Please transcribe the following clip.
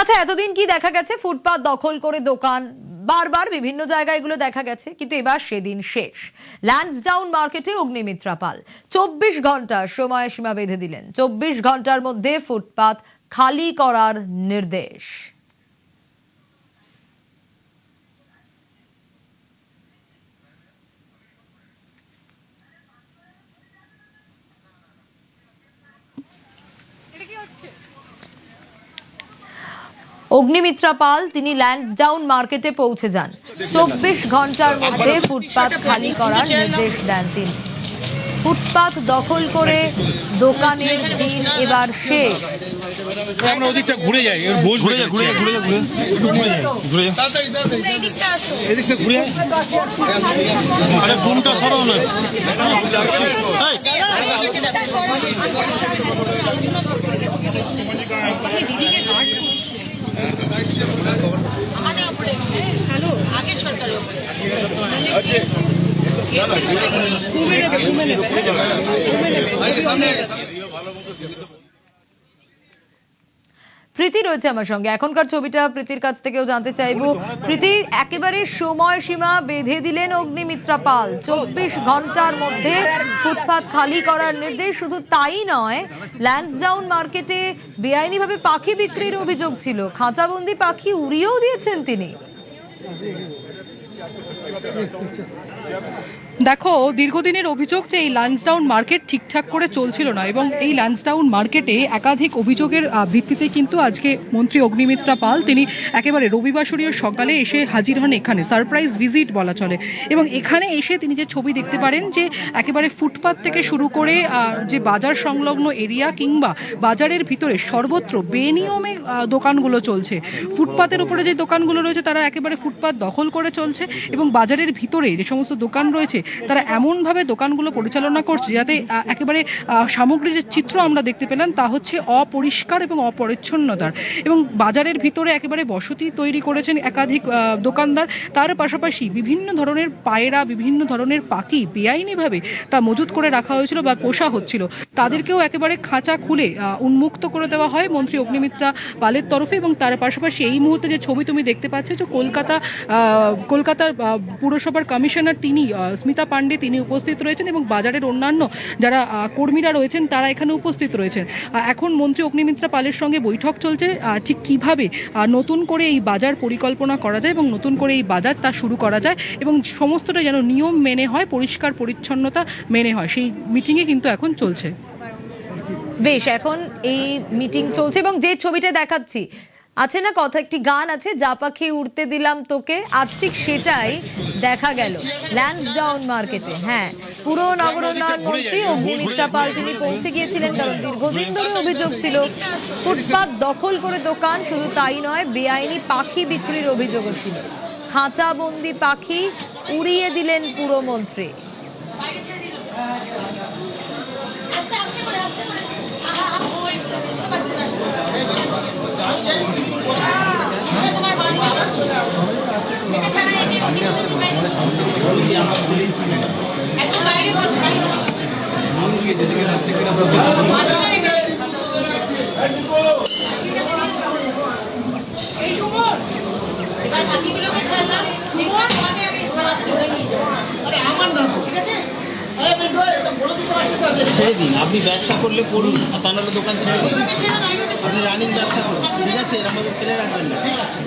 আচ্ছা, এতদিন কি দেখা গেছে? ফুটপাত দখল করে দোকান বারবার বিভিন্ন জায়গায় এগুলো দেখা গেছে, কিন্তু এবার সেদিন শেষ। ল্যান্সডাউন মার্কেটে অগ্নিমিত্রা পাল 24 ঘন্টা সময়সীমা বেঁধে দিলেন। 24 ঘন্টার মধ্যে ফুটপাত খালি করার নির্দেশ। অগ্নিমিত্রা পাল তিনি ল্যান্সডাউন মার্কেটে পৌঁছে যান। 24 ঘন্টার মধ্যে ফুটপাত খালি করার নির্দেশ দেন তিনি। ফুটপাত দখল করে দোকানের দিন এবার শেষ। আমরা ওদিকটা ঘুরে যাই, বসবো এদিকটা ঘুরে আরে ফোনটা সরাও না। হ্যালো, আগের সরকার প্রীতি রয়েছে আমার সঙ্গে। এখনকার ছবিটা প্রীতির কাছ থেকেও জানতে চাইবো। প্রীতি, একেবারে সময়সীমা বেঁধে দিলেন অগ্নিমিত্রা পাল। 24 ঘন্টার মধ্যে ফুটপাত খালি করার নির্দেশ। শুধু তাই নয়, ল্যান্সডাউন মার্কেটে বেআইনিভাবে পাখি বিক্রির অভিযোগ ছিল। খাঁচাবন্দি পাখি উড়িয়েও দিয়েছেন তিনি। দেখো, দীর্ঘদিনের অভিযোগ যে এই ল্যান্সডাউন মার্কেট ঠিকঠাক করে চলছিল না, এবং এই ল্যান্সডাউন মার্কেটে একাধিক অভিযোগের ভিত্তিতে কিন্তু আজকে মন্ত্রী অগ্নিমিত্রা পাল তিনি একেবারে রবিবাসরীয় সকালে এসে হাজির হন এখানে। সারপ্রাইজ ভিজিট বলা চলে। এবং এখানে এসে তিনি যে ছবি দেখতে পারেন, যে একেবারে ফুটপাত থেকে শুরু করে যে বাজার সংলগ্ন এরিয়া কিংবা বাজারের ভিতরে সর্বত্র বেনিয়মে দোকানগুলো চলছে। ফুটপাতের উপরে যে দোকানগুলো রয়েছে তারা একেবারে ফুটপাত দখল করে চলছে, এবং বাজারের ভিতরে যে সমস্ত দোকান রয়েছে তারা এমনভাবে দোকানগুলো পরিচালনা করছে যাতে একেবারে সামগ্রিক যে চিত্র আমরা দেখতে পেলাম তা হচ্ছে অপরিষ্কার এবং অপরিচ্ছন্নতার। এবং বাজারের ভিতরে একেবারে বসতি তৈরি করেছেন একাধিক দোকানদার। তার পাশাপাশি বিভিন্ন ধরনের পায়রা, বিভিন্ন ধরনের পাখি বেআইনিভাবে তা মজুত করে রাখা হয়েছিল বা পোষা হচ্ছিল। তাদেরকেও একেবারে খাঁচা খুলে উন্মুক্ত করে দেওয়া হয় মন্ত্রী অগ্নিমিত্রা পালের তরফে। এবং তার পাশাপাশি এই মুহূর্তে যে ছবি তুমি দেখতে পাচ্ছ, যে কলকাতার পুরসভার কমিশনার তিনি স্মিতা পান্ডে তিনি উপস্থিত রয়েছেন, এবং বাজারের অন্যান্য যারা কর্মীরা রয়েছেন তারা এখানে উপস্থিত রয়েছেন। এখন মন্ত্রী অগ্নিমিত্রা পালের সঙ্গে বৈঠক চলছে ঠিক কিভাবে নতুন করে এই বাজার পরিকল্পনা করা যায় এবং নতুন করে এই বাজার তা শুরু করা যায়, এবং সমস্তটা যেন নিয়ম মেনে হয়, পরিষ্কার পরিচ্ছন্নতা মেনে হয়, সেই মিটিংয়ে কিন্তু এখন চলছে। বেশ, এখন এই মিটিং চলছে, এবং যে ছবিটা দেখাচ্ছি আছে না, কথা একটি গান আছে, যা পাখি উড়তে দিলাম তোকে, আজ ঠিক সেটাই দেখা গেল ল্যান্সডাউন মার্কেটে। হ্যাঁ, পুরো নগর উন্নয়ন মন্ত্রী অগ্নিমিত্রা পাল তিনি পৌঁছে গিয়েছিলেন, কারণ দীর্ঘদিন ধরে অভিযোগ ছিল ফুটপাত দখল করে দোকান। শুধু তাই নয়, বেআইনি পাখি বিক্রির অভিযোগও ছিল। খাঁচাবন্দি পাখি উড়িয়ে দিলেন পুরমন্ত্রী। ছেড়ে দিন, আপনি ব্যবসা করলে পড়ুন, আর তা নাহলে দোকান ছেড়ে দিন। আপনি রানিং ব্যবসা করুন, ঠিক আছে? এর আমাদের ফেলে রাখবেন না, ঠিক আছে?